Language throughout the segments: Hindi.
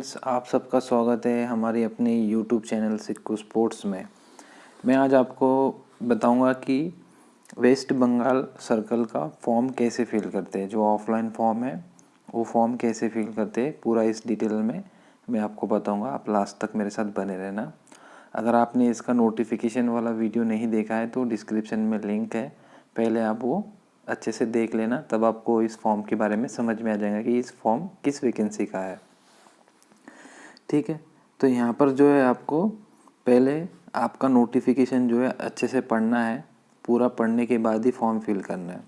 फ्रेंड्स, आप सबका स्वागत है हमारी अपनी यूट्यूब चैनल सिक्कू स्पोर्ट्स में। मैं आज आपको बताऊंगा कि वेस्ट बंगाल सर्कल का फॉर्म कैसे फिल करते हैं। जो ऑफलाइन फॉर्म है वो फॉर्म कैसे फिल करते हैं, पूरा इस डिटेल में मैं आपको बताऊंगा। आप लास्ट तक मेरे साथ बने रहना। अगर आपने इसका नोटिफिकेशन वाला वीडियो नहीं देखा है तो डिस्क्रिप्शन में लिंक है, पहले आप वो अच्छे से देख लेना, तब आपको इस फॉर्म के बारे में समझ में आ जाएगा कि इस फॉर्म किस वैकेंसी का है। ठीक है, तो यहाँ पर जो है आपको पहले आपका नोटिफिकेशन जो है अच्छे से पढ़ना है। पूरा पढ़ने के बाद ही फॉर्म फिल करना है।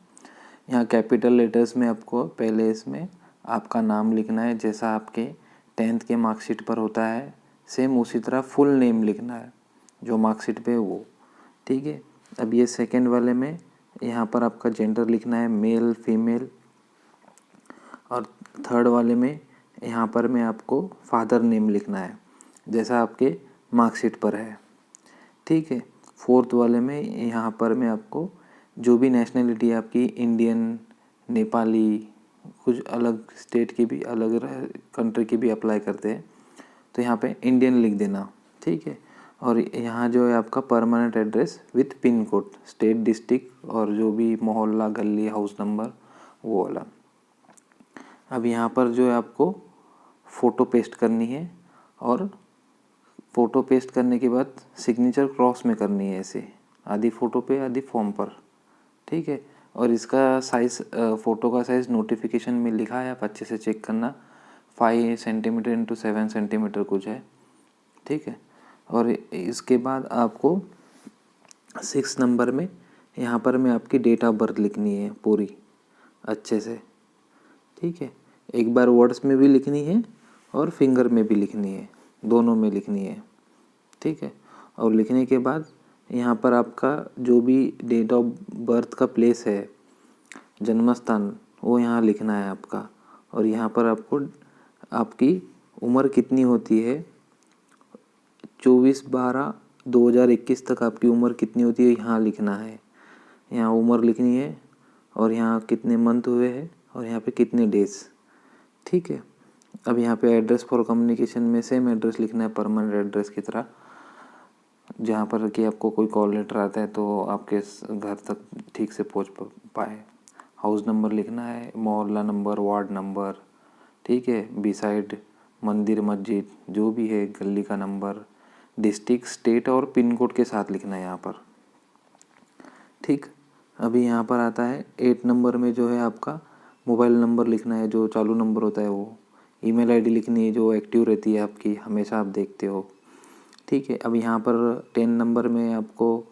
यहाँ कैपिटल लेटर्स में आपको पहले इसमें आपका नाम लिखना है, जैसा आपके 10th के मार्कशीट पर होता है सेम उसी तरह फुल नेम लिखना है जो मार्कशीट पे वो। ठीक है, अब ये सेकंड वाले में यहाँ पर आपका जेंडर लिखना है, मेल फीमेल। और थर्ड वाले में यहाँ पर मैं आपको फादर नेम लिखना है जैसा आपके मार्कशीट पर है। ठीक है, फोर्थ वाले में यहाँ पर मैं आपको जो भी नेशनलिटी है आपकी, इंडियन, नेपाली, कुछ अलग स्टेट की भी, अलग कंट्री की भी अप्लाई करते हैं, तो यहाँ पे इंडियन लिख देना। ठीक है, और यहाँ जो है आपका permanent address with pin code, state, district और जो भी मोहल्ला, गली, हाउस नंबर वो वाला। अब यहाँ पर जो है आपको फ़ोटो पेस्ट करनी है और फ़ोटो पेस्ट करने के बाद सिग्नेचर क्रॉस में करनी है, ऐसे आधी फ़ोटो पे आधी फॉर्म पर। ठीक है, और इसका साइज़, फ़ोटो का साइज़ नोटिफिकेशन में लिखा है, आप अच्छे से चेक करना। 5 सेंटीमीटर इंटू 7 सेंटीमीटर कुछ है। ठीक है, और इसके बाद आपको 6 नंबर में यहाँ पर मैं आपकी डेट ऑफ बर्थ लिखनी है पूरी अच्छे से। ठीक है, एक बार वर्ड्स में भी लिखनी है और फिंगर में भी लिखनी है, दोनों में लिखनी है। ठीक है, और लिखने के बाद यहाँ पर आपका जो भी डेट ऑफ बर्थ का प्लेस है, जन्म स्थान, वो यहाँ लिखना है आपका। और यहाँ पर आपको आपकी उम्र कितनी होती है, 24/12/2021 तक आपकी उम्र कितनी होती है यहाँ लिखना है। यहाँ उम्र लिखनी है और यहाँ कितने मंथ हुए हैं और यहाँ पे कितने डेज। ठीक है, अब यहाँ पे एड्रेस फॉर कम्युनिकेशन में सेम एड्रेस लिखना है परमानेंट एड्रेस की तरह, जहाँ पर कि आपको कोई कॉल लेटर आता है तो आपके घर तक ठीक से पहुँच पाए। हाउस नंबर लिखना है, मोहल्ला नंबर, वार्ड नंबर। ठीक है, बिसाइड मंदिर, मस्जिद जो भी है, गली का नंबर, डिस्ट्रिक्ट, स्टेट और पिन कोड के साथ लिखना है यहाँ पर। ठीक, अभी यहाँ पर आता है 8 नंबर में जो है आपका मोबाइल नंबर लिखना है, जो चालू नंबर होता है वो। ईमेल आईडी लिखनी है जो एक्टिव रहती है आपकी, हमेशा आप देखते हो। ठीक है, अब यहाँ पर 10 नंबर में आपको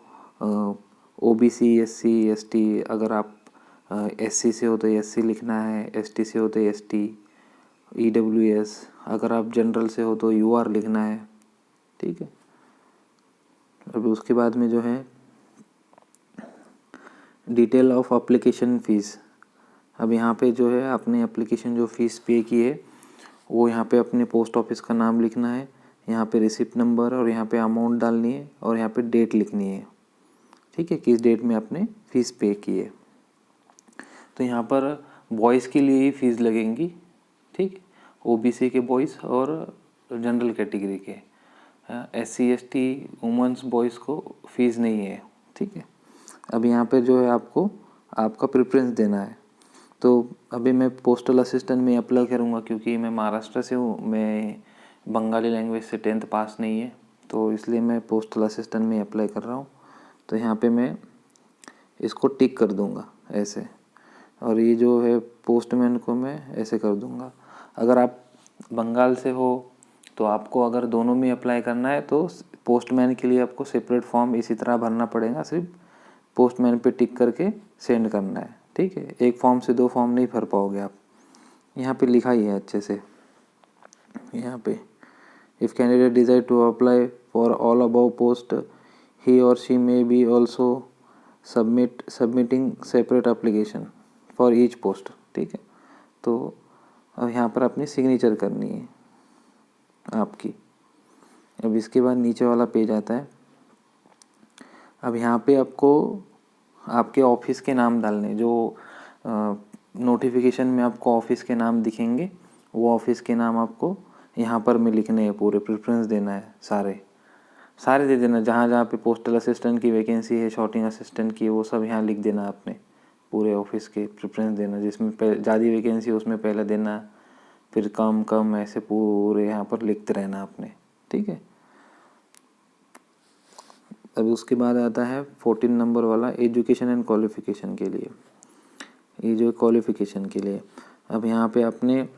OBC, SC, ST, अगर आप SC से हो तो SC लिखना है, ST से हो तो ST, EWS, अगर आप जनरल से हो तो UR लिखना है। ठीक है, अभी उसके बाद में जो है डिटेल ऑफ एप्लीकेशन फ़ीस। अब यहाँ पे जो है आपने एप्लीकेशन जो फ़ीस पे की है वो यहाँ पे अपने पोस्ट ऑफिस का नाम लिखना है, यहाँ पे रिसिप्ट नंबर और यहाँ पे अमाउंट डालनी है और यहाँ पे डेट लिखनी है। ठीक है, किस डेट में आपने फ़ीस पे की है। तो यहाँ पर बॉयज़ के लिए ही फ़ीस लगेंगी। ठीक, OBC के बॉयज़ और जनरल कैटेगरी के। SC ST वुमेंस बॉयज़ को फ़ीस नहीं है। ठीक है, अब यहाँ पे जो है आपको आपका प्रेफरेंस देना है। तो अभी मैं पोस्टल असिस्टेंट में अप्लाई करूँगा क्योंकि मैं महाराष्ट्र से हूँ, मैं बंगाली लैंग्वेज से 10th पास नहीं है, तो इसलिए मैं पोस्टल असिस्टेंट में अप्लाई कर रहा हूँ। तो यहाँ पे मैं इसको टिक कर दूँगा ऐसे, और ये जो है पोस्टमैन को मैं ऐसे कर दूँगा। अगर आप बंगाल से हो तो आपको अगर दोनों में अप्लाई करना है तो पोस्टमैन के लिए आपको सेपरेट फॉर्म इसी तरह भरना पड़ेगा, सिर्फ पोस्टमैन पे टिक करके सेंड करना है। ठीक है, एक फॉर्म से 2 फॉर्म नहीं भर पाओगे आप। यहाँ पे लिखा ही है अच्छे से, यहाँ पे if candidate decide to apply for all above post he or she may be also submitting separate application for each post. ठीक है, तो अब यहाँ पर अपनी सिग्नेचर करनी है आपकी। अब इसके बाद नीचे वाला पेज आता है। अब यहाँ पे आपको आपके ऑफिस के नाम डालने, जो नोटिफिकेशन में आपको ऑफिस के नाम दिखेंगे वो ऑफिस के नाम आपको यहाँ पर में लिखने हैं, पूरे प्रेफरेंस देना है, सारे दे देना। जहाँ जहाँ पे पोस्टल असिस्टेंट की वैकेंसी है, शॉर्टिंग असिस्टेंट की, वो सब यहाँ लिख देना आपने। पूरे ऑफिस के प्रेफरेंस देना, जिसमें ज़्यादा वैकेंसी उसमें पहले देना, फिर कम कम ऐसे पूरे यहाँ पर लिखते रहना आपने, ठीक है। अभी उसके बाद आता है 14 नंबर वाला, एजुकेशन एंड क्वालिफिकेशन के लिए। ये जो क्वालिफिकेशन के लिए, अब यहाँ पे आपने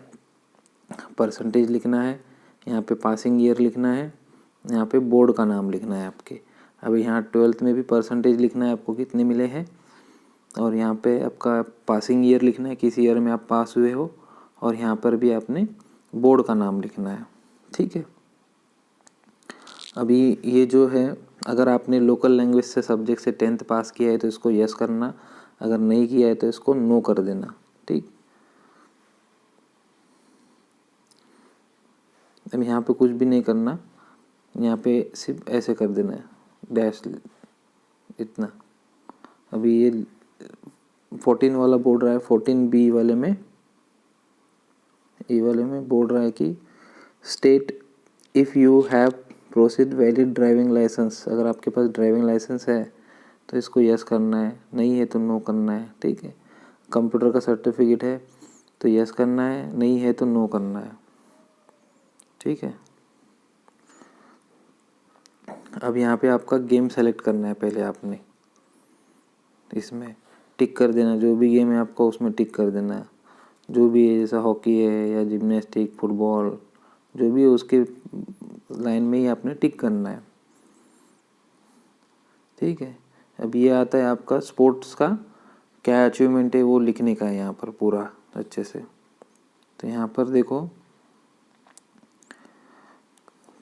परसेंटेज लिखना है, यहाँ पे पासिंग ईयर लिखना है, यहाँ पे बोर्ड का नाम लिखना है आपके। अब यहाँ 12th में भी परसेंटेज लिखना है आपको, कितने मिले हैं, और यहाँ पे आपका पासिंग ईयर लिखना है, किस ईयर में आप पास हुए हो, और यहाँ पर भी आपने बोर्ड का नाम लिखना है, ठीक है। अभी ये जो है, अगर आपने लोकल लैंग्वेज से सब्जेक्ट से 10th पास किया है तो इसको यस करना, अगर नहीं किया है तो इसको नो कर देना, ठीक। अब यहाँ पे कुछ भी नहीं करना, यहाँ पे सिर्फ ऐसे कर देना है, डैश इतना। अभी ये 14 वाला बोल रहा है, 14B वाले में, ये वाले में बोल रहा है कि state if you have proceed valid driving licence. अगर आपके पास ड्राइविंग लाइसेंस है तो इसको यस करना है, नहीं है तो नो करना है, ठीक है। कंप्यूटर का सर्टिफिकेट है तो यस करना है, नहीं है तो नो करना है, ठीक है। अब यहाँ पे आपका गेम सेलेक्ट करना है, पहले आपने इसमें टिक कर देना, जो भी गेम है आपका उसमें टिक कर देना है, जो भी है, जैसा हॉकी है या जिम्नास्टिक, फुटबॉल, जो भी है उसके लाइन में ही आपने टिक करना है, ठीक है। अब ये आता है आपका स्पोर्ट्स का क्या अचीवमेंट है वो लिखने का है यहाँ पर पूरा अच्छे से। तो यहाँ पर देखो,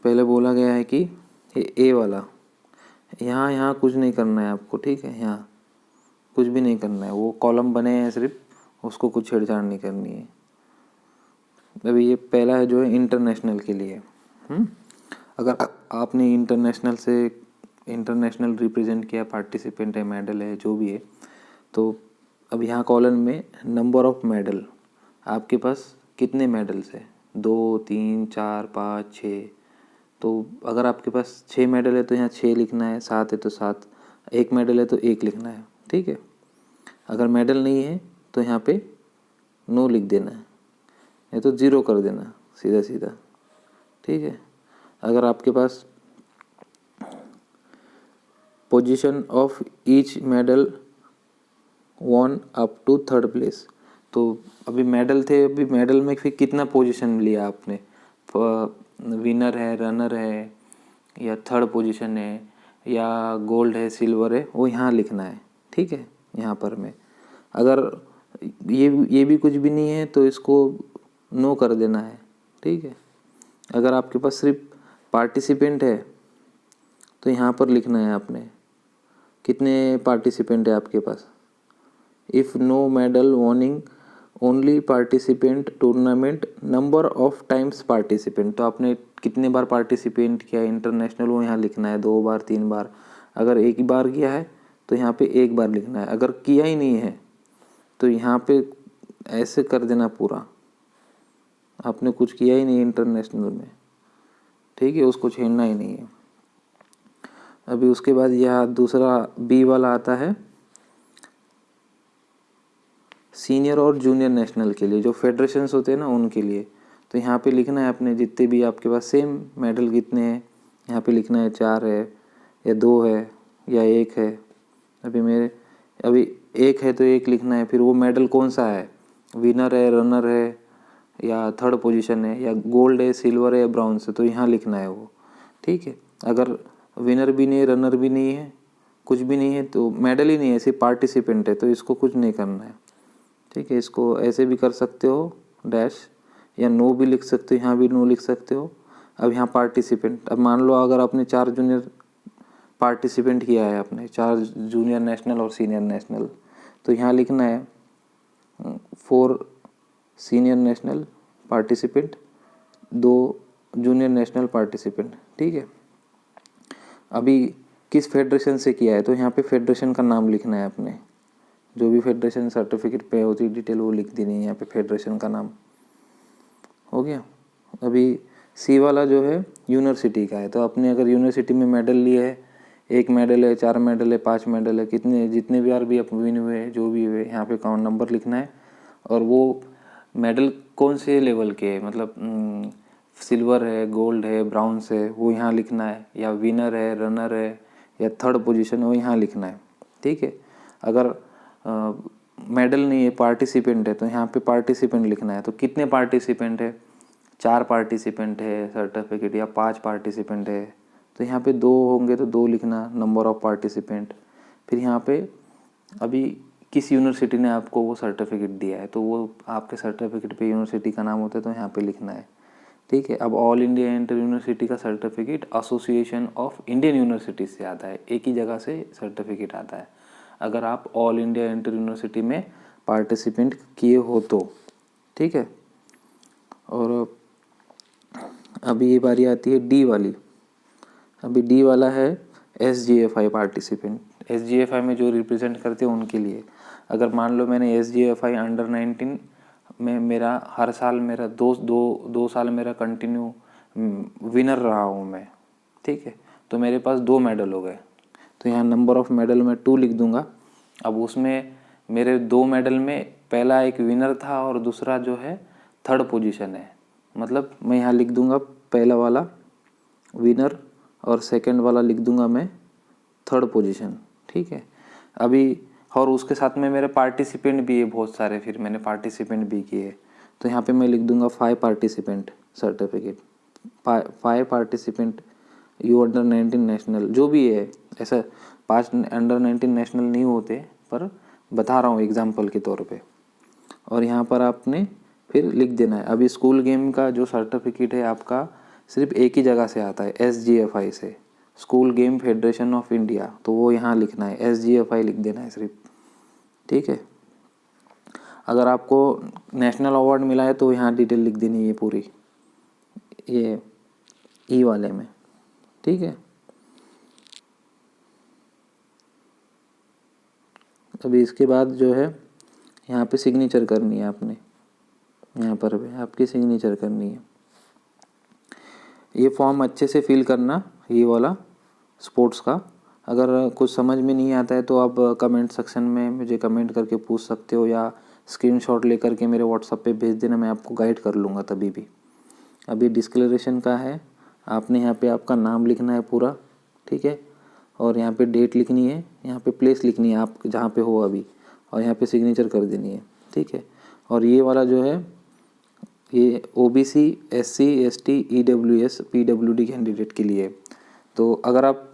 पहले बोला गया है कि ए वाला, यहाँ कुछ नहीं करना है आपको, ठीक है। यहाँ कुछ भी नहीं करना है, वो कॉलम बने हैं सिर्फ, उसको कुछ छेड़छाड़ नहीं करनी है। अभी ये पहला है जो है इंटरनेशनल के लिए। अगर आपने इंटरनेशनल रिप्रेजेंट किया, पार्टिसिपेंट है, मेडल है, जो भी है, तो अब यहाँ कॉलम में नंबर ऑफ मेडल, आपके पास कितने मेडल्स है, 2, 3, 4, 5, 6। तो अगर आपके पास 6 मेडल है तो यहाँ 6 लिखना है, 7 है तो 7, 1 मेडल है तो 1 लिखना है, ठीक है। अगर मेडल नहीं है तो यहाँ पे नो लिख देना है, नहीं तो 0 कर देना सीधा सीधा, ठीक है। अगर आपके पास position of each medal won up to 3rd place, तो अभी मेडल थे, अभी मेडल में फिर कितना पोजीशन लिया आपने, विनर है, रनर है, या 3rd पोजीशन है, या गोल्ड है, सिल्वर है, वो यहाँ लिखना है, ठीक है। यहाँ पर में अगर ये भी कुछ भी नहीं है तो इसको नो कर देना है, ठीक है। अगर आपके पास सिर्फ पार्टिसिपेंट है तो यहाँ पर लिखना है आपने, कितने पार्टिसिपेंट है आपके पास। If no medal warning only participant tournament number of times participant, तो आपने कितने बार पार्टिसिपेंट किया इंटरनेशनल, वो यहाँ लिखना है, 2 बार, 3 बार। अगर 1 बार किया है तो यहाँ पे 1 बार लिखना है, अगर किया ही नहीं है तो यहाँ पे ऐसे कर देना पूरा, आपने कुछ किया ही नहीं इंटरनेशनल में, ठीक है, उसको छेड़ना ही नहीं है। अभी उसके बाद यह दूसरा बी वाला आता है, सीनियर और जूनियर नेशनल के लिए, जो फेडरेशंस होते हैं ना उनके लिए। तो यहाँ पे लिखना है अपने जितने भी आपके पास सेम मेडल कितने हैं, यहाँ पे लिखना है 4 है या 2 है या 1 है। अभी 1 है तो 1 लिखना है, फिर वो मेडल कौन सा है, विनर है, रनर है, या 3rd पोजीशन है, या गोल्ड है, सिल्वर है, या ब्राउन्स है, तो यहाँ लिखना है वो, ठीक है। अगर विनर भी नहीं है, रनर भी नहीं है, कुछ भी नहीं है, तो मेडल ही नहीं है, सिर्फ पार्टिसिपेंट है, तो इसको कुछ नहीं करना है, ठीक है। इसको ऐसे भी कर सकते हो डैश, या नो भी लिख सकते हो, यहाँ भी नो लिख सकते हो। अब यहाँ पार्टिसिपेंट, अब मान लो अगर आपने 4 जूनियर पार्टिसिपेंट किया है, आपने 4 जूनियर नेशनल और सीनियर नेशनल, तो यहाँ लिखना है 4 senior national participant, 2 junior national participant, ठीक है। अभी किस फेडरेशन से किया है तो यहाँ पे फेडरेशन का नाम लिखना है आपने, जो भी फेडरेशन सर्टिफिकेट पे होती है डिटेल वो लिख देनी है यहाँ पे, फेडरेशन का नाम हो गया। अभी सी वाला जो है यूनिवर्सिटी का है। तो आपने अगर यूनिवर्सिटी में मेडल लिए है, 1 मेडल है, 4 मेडल है, 5 मेडल है, कितने जितने भी बार भी आप विन हुए जो भी हुए, यहाँ पे अकाउंट नंबर लिखना है। और वो मेडल कौन से लेवल के है, मतलब सिल्वर है, गोल्ड है, ब्राउन्स है, वो यहाँ लिखना है, या विनर है, रनर है, या थर्ड पोजीशन, वो यहाँ लिखना है। ठीक है। अगर मेडल नहीं है, पार्टिसिपेंट है, तो यहाँ पे पार्टिसिपेंट लिखना है। तो कितने पार्टिसिपेंट है, 4 पार्टिसिपेंट है सर्टिफिकेट, या 5 पार्टिसिपेंट है, तो यहाँ पे 2 होंगे तो 2 लिखना, नंबर ऑफ पार्टिसिपेंट। फिर यहाँ पे अभी किस यूनिवर्सिटी ने आपको वो सर्टिफिकेट दिया है, तो वो आपके सर्टिफिकेट पे यूनिवर्सिटी का नाम होता है, तो यहाँ पे लिखना है। ठीक है। अब ऑल इंडिया इंटर यूनिवर्सिटी का certificate association of Indian university से आता है, एक ही जगह से सर्टिफिकेट आता है अगर आप ऑल इंडिया इंटर यूनिवर्सिटी में पार्टिसिपेंट किए हो तो। ठीक है। और अभी ये बारी आती है डी वाली। अभी डी वाला है SGFI पार्टिसिपेंट। SGFI में जो रिप्रेजेंट करते हैं उनके लिए। अगर मान लो मैंने SGFI अंडर 19 में मेरा हर साल मेरा दो साल मेरा कंटिन्यू विनर रहा हूँ मैं। ठीक है। तो मेरे पास 2 मेडल हो गए, तो यहाँ नंबर ऑफ मेडल में 2 लिख दूंगा। अब उसमें मेरे 2 मेडल में पहला एक विनर था और दूसरा जो है थर्ड पोजीशन है। मतलब मैं यहाँ लिख दूंगा पहला वाला विनर और सेकंड वाला लिख दूंगा मैं थर्ड पोजीशन। ठीक है। अभी और उसके साथ में मेरे पार्टिसिपेंट भी है बहुत सारे, फिर मैंने पार्टिसिपेंट भी किए, तो यहाँ पे मैं लिख दूंगा 5 participant certificate, 5 participant you under 19 national, जो भी है। ऐसा 5 अंडर 19 नेशनल नहीं होते, पर बता रहा हूँ एग्जाम्पल के तौर पे। और यहाँ पर आपने फिर लिख देना है। अभी स्कूल गेम का जो सर्टिफिकेट है आपका सिर्फ एक ही जगह से आता है, SGFI से, school game federation of India, तो वो यहाँ लिखना है, SGFI लिख देना है सिर्फ। ठीक है। अगर आपको नेशनल अवार्ड मिला है तो यहाँ डिटेल लिख देनी है पूरी, ये ई वाले में। ठीक है। अभी इसके बाद जो है यहाँ पे सिग्नेचर करनी है आपने, यहाँ पर भी आपकी सिग्नेचर करनी है। ये फॉर्म अच्छे से फिल करना, ये वाला स्पोर्ट्स का। अगर कुछ समझ में नहीं आता है तो आप कमेंट सेक्शन में मुझे कमेंट करके पूछ सकते हो, या स्क्रीनशॉट लेकर के मेरे व्हाट्सएप पे भेज देना, मैं आपको गाइड कर लूँगा तभी भी। अभी डिस्क्लेरेशन का है, आपने यहाँ पे आपका नाम लिखना है पूरा। ठीक है। और यहाँ पे डेट लिखनी है, यहाँ पे प्लेस लिखनी है आप जहाँ पे हो अभी, और यहाँ पे सिग्नेचर कर देनी है। ठीक है। और ये वाला जो है ये OBC SC ST EWS PWD candidate के लिए। तो अगर आप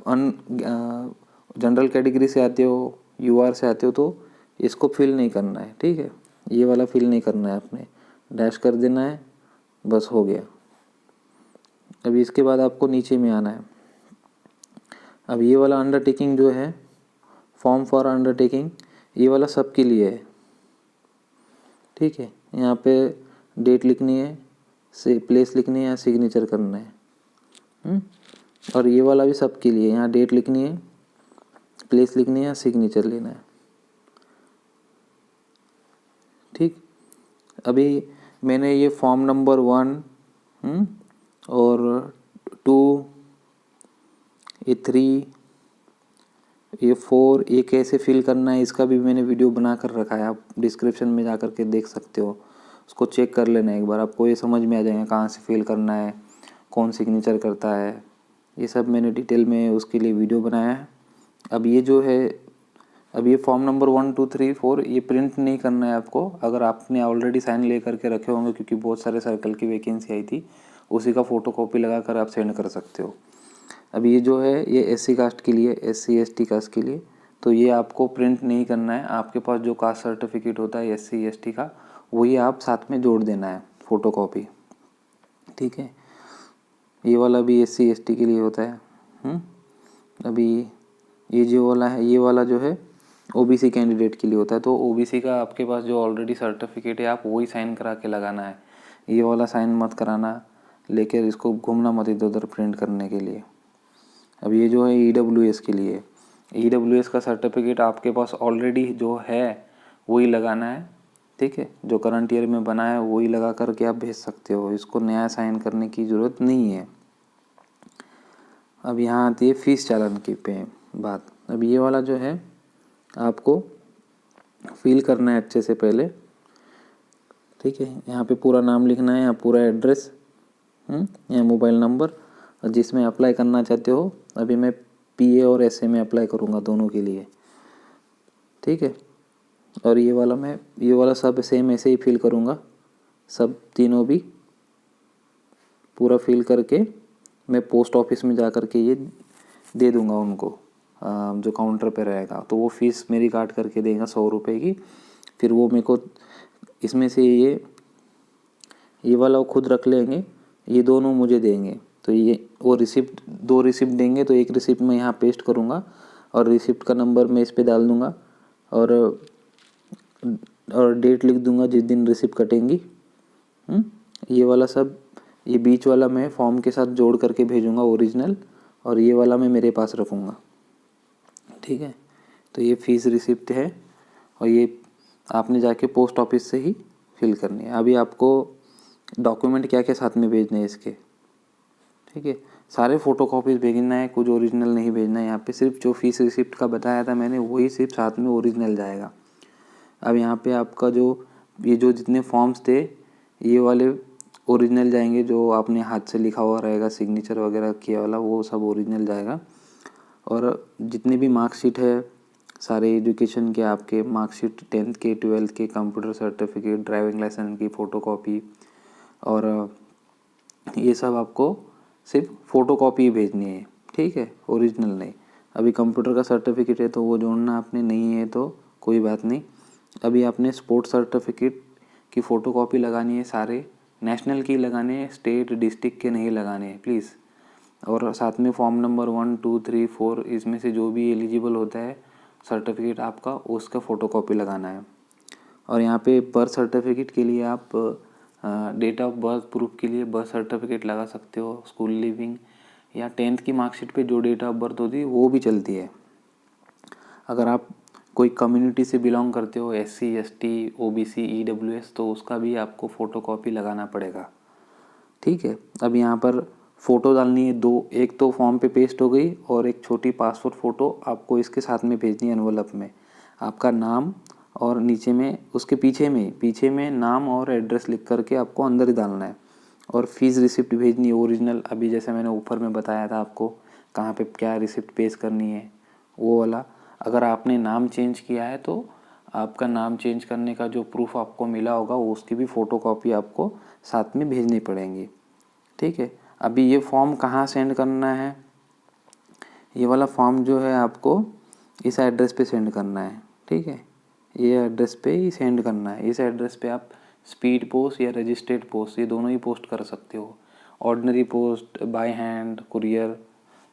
जनरल कैटेगरी से आते हो, UR से आते हो, तो इसको फिल नहीं करना है। ठीक है। ये वाला फिल नहीं करना है, आपने डैश कर देना है, बस हो गया। अभी इसके बाद आपको नीचे में आना है। अब ये वाला अंडरटेकिंग जो है, फॉर्म फॉर अंडरटेकिंग, ये वाला सबके लिए है। ठीक है। यहाँ पे डेट लिखनी है, से प्लेस लिखनी है, या सिग्नेचर करना है। और ये वाला भी सबके लिए, यहाँ डेट लिखनी है, प्लेस लिखनी है, या सिग्नेचर लेना है। ठीक। अभी मैंने ये फॉर्म नंबर 1 और 2, ये 3, ये 4, ये कैसे फिल करना है इसका भी मैंने वीडियो बना कर रखा है, आप डिस्क्रिप्शन में जा कर के देख सकते हो, उसको चेक कर लेना एक बार, आपको ये समझ में आ जाएगा कहाँ से फिल करना है, कौन सिग्नेचर करता है, ये सब मैंने डिटेल में उसके लिए वीडियो बनाया है। अब ये जो है, अब ये फॉर्म नंबर 1 2 3 4 ये प्रिंट नहीं करना है आपको, अगर आपने ऑलरेडी साइन ले करके रखे होंगे, क्योंकि बहुत सारे सर्कल की वैकेंसी आई थी, उसी का फ़ोटोकॉपी लगा कर आप सेंड कर सकते हो। अब ये जो है ये SC कास्ट के लिए, SC ST कास्ट के लिए, तो ये आपको प्रिंट नहीं करना है, आपके पास जो कास्ट सर्टिफिकेट होता है SC ST का, वही आप साथ में जोड़ देना है फ़ोटोकॉपी। ठीक है। ये वाला भी SC ST के लिए होता है। अभी ये जो वाला है, ये वाला जो है OBC कैंडिडेट के लिए होता है, तो OBC का आपके पास जो ऑलरेडी सर्टिफिकेट है आप वही साइन करा के लगाना है, ये वाला साइन मत कराना, लेकर इसको घूमना मत इधर उधर प्रिंट करने के लिए। अब ये जो है EWS के लिए, EWS का सर्टिफिकेट आपके पास ऑलरेडी जो है वही लगाना है। ठीक है, जो करंट ईयर में बना है वही लगा करके आप भेज सकते हो, इसको नया साइन करने की ज़रूरत नहीं है। अब यहाँ आती है फीस चालान की पे बात। अब ये वाला जो है आपको फिल करना है अच्छे से पहले, ठीक है। यहाँ पे पूरा नाम लिखना है, यहाँ पूरा एड्रेस, यहाँ मोबाइल नंबर, और जिसमें अप्लाई करना चाहते हो। अभी मैं पीए और एसए में अप्लाई करूँगा दोनों के लिए, ठीक है। और ये वाला सब सेम ऐसे ही फिल करूँगा, सब तीनों भी पूरा फिल करके मैं पोस्ट ऑफिस में जा कर के ये दे दूँगा उनको, जो काउंटर पे रहेगा। तो वो फ़ीस मेरी काट करके देगा 100 रुपये की। फिर वो मेरे को इसमें से ये वाला वो खुद रख लेंगे, ये दोनों मुझे देंगे। तो ये वो रिसिप्ट, 2 रिसिप्ट देंगे, तो एक रिसिप्ट मैं यहाँ पेस्ट करूँगा और रिसिप्ट का नंबर मैं इस पे डाल दूँगा और डेट लिख दूँगा जिस दिन रिसिप्ट कटेंगी। ये वाला सब, ये बीच वाला मैं फॉर्म के साथ जोड़ करके भेजूँगा ओरिजिनल, और ये वाला मैं मेरे पास रखूँगा, ठीक है। तो ये फ़ीस रिसिप्ट है, और ये आपने जाके पोस्ट ऑफिस से ही फिल करनी है। अभी आपको डॉक्यूमेंट क्या क्या साथ में भेजने हैं इसके, ठीक है। सारे फ़ोटोकॉपीज़ भेजना है, कुछ ओरिजिनल नहीं भेजना है। यहाँ पे सिर्फ जो फ़ीस रिसिप्ट का बताया था मैंने, वही सिर्फ साथ में ओरिजिनल जाएगा। अब यहाँ पे आपका जो जितने फॉर्म्स थे, ये वाले ओरिजिनल जाएंगे, जो आपने हाथ से लिखा हुआ रहेगा, सिग्नेचर वगैरह किया वाला, वो सब ओरिजिनल जाएगा। और जितने भी मार्कशीट है सारे एजुकेशन के, आपके मार्कशीट 10th के, 12th के, कंप्यूटर सर्टिफिकेट, ड्राइविंग लाइसेंस की फ़ोटोकॉपी, और ये सब आपको सिर्फ फ़ोटोकॉपी ही भेजनी है, ठीक है, ओरिजिनल नहीं। अभी कंप्यूटर का सर्टिफिकेट है तो वो जोड़ना आपने नहीं है तो कोई बात नहीं। अभी आपने स्पोर्ट्स सर्टिफिकेट की फ़ोटोकॉपी लगानी है, सारे नेशनल की लगाने हैं, स्टेट डिस्ट्रिक्ट के नहीं लगाने हैं प्लीज़। और साथ में फॉर्म नंबर 1, 2, 3, 4 इसमें से जो भी एलिजिबल होता है सर्टिफिकेट आपका, उसका फ़ोटोकॉपी लगाना है। और यहाँ पे बर्थ सर्टिफिकेट के लिए आप डेट ऑफ बर्थ प्रूफ के लिए बर्थ सर्टिफिकेट लगा सकते हो, स्कूल लिविंग या 10th की मार्कशीट पे जो डेट ऑफ बर्थ होती है वो भी चलती है। अगर आप कोई कम्युनिटी से बिलोंग करते हो, SC, ST, OBC, EWS, तो उसका भी आपको फ़ोटोकॉपी लगाना पड़ेगा, ठीक है। अब यहाँ पर फ़ोटो डालनी है 2, एक तो फॉर्म पे पेस्ट हो गई, और एक छोटी पासपोर्ट फ़ोटो आपको इसके साथ में भेजनी है एनवलप में। आपका नाम, और नीचे में उसके पीछे में नाम और एड्रेस लिख करके आपको अंदर ही डालना है। और फीस रिसिप्ट भेजनी है ओरिजिनल, अभी जैसे मैंने ऊपर में बताया था आपको कहाँ पे क्या रिसिप्ट पेश करनी है, वो वाला। अगर आपने नाम चेंज किया है तो आपका नाम चेंज करने का जो प्रूफ आपको मिला होगा उसकी भी फ़ोटोकॉपी आपको साथ में भेजनी पड़ेंगी, ठीक है। अभी ये फॉर्म कहाँ सेंड करना है, ये वाला फॉर्म जो है आपको इस एड्रेस पे सेंड करना है, ठीक है। ये एड्रेस पे ही सेंड करना है। इस एड्रेस पे आप स्पीड पोस्ट या रजिस्टर्ड पोस्ट, ये दोनों ही पोस्ट कर सकते हो। Ordinary post, by hand, courier,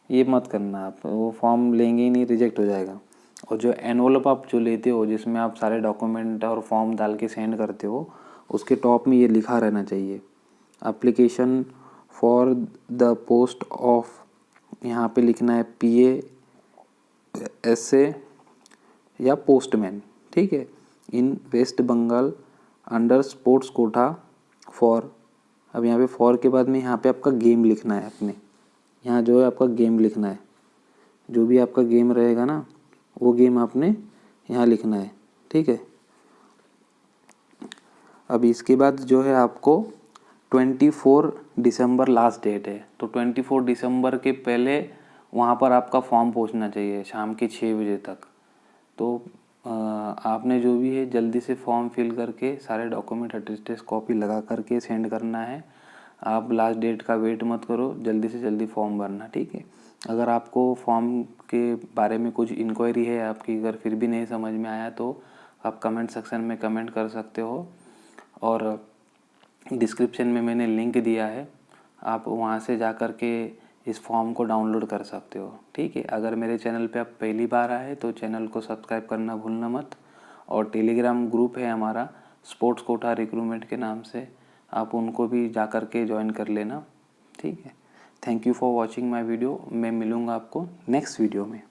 ये मत करना आप, वो फॉर्म लेंगे ही नहीं, रिजेक्ट हो जाएगा। और जो एनवलप आप जो लेते हो, जिसमें आप सारे डॉक्यूमेंट और फॉर्म डाल के सेंड करते हो, उसके टॉप में ये लिखा रहना चाहिए, application for the post of, यहाँ पे लिखना है PA, SA या पोस्टमैन, ठीक है, in West Bengal under sports quota for. अब यहाँ पे फॉर के बाद में यहाँ पे आपका गेम लिखना है, अपने यहाँ जो है आपका गेम लिखना है, जो भी आपका गेम रहेगा ना, वो गेम आपने यहाँ लिखना है, ठीक है। अब इसके बाद जो है आपको 24 दिसंबर लास्ट डेट है, तो 24 दिसंबर के पहले वहाँ पर आपका फॉर्म पहुँचना चाहिए शाम के 6 बजे तक। तो आपने जो भी है जल्दी से फॉर्म फिल करके सारे डॉक्यूमेंट अटेस्टेड कॉपी लगा करके सेंड करना है। आप लास्ट डेट का वेट मत करो, जल्दी से जल्दी फॉर्म भरना, ठीक है। अगर आपको फॉर्म के बारे में कुछ इंक्वायरी है आपकी, अगर फिर भी नहीं समझ में आया तो आप कमेंट सेक्शन में कमेंट कर सकते हो, और डिस्क्रिप्शन में मैंने लिंक दिया है, आप वहाँ से जा कर के इस फॉर्म को डाउनलोड कर सकते हो, ठीक है। अगर मेरे चैनल पे आप पहली बार आए तो चैनल को सब्सक्राइब करना भूलना मत, और टेलीग्राम ग्रुप है हमारा स्पोर्ट्स कोटा रिक्रूटमेंट के नाम से, आप उनको भी जा कर के ज्वाइन कर लेना, ठीक है। Thank you for watching my video. मैं मिलूँगा आपको नेक्स्ट वीडियो में।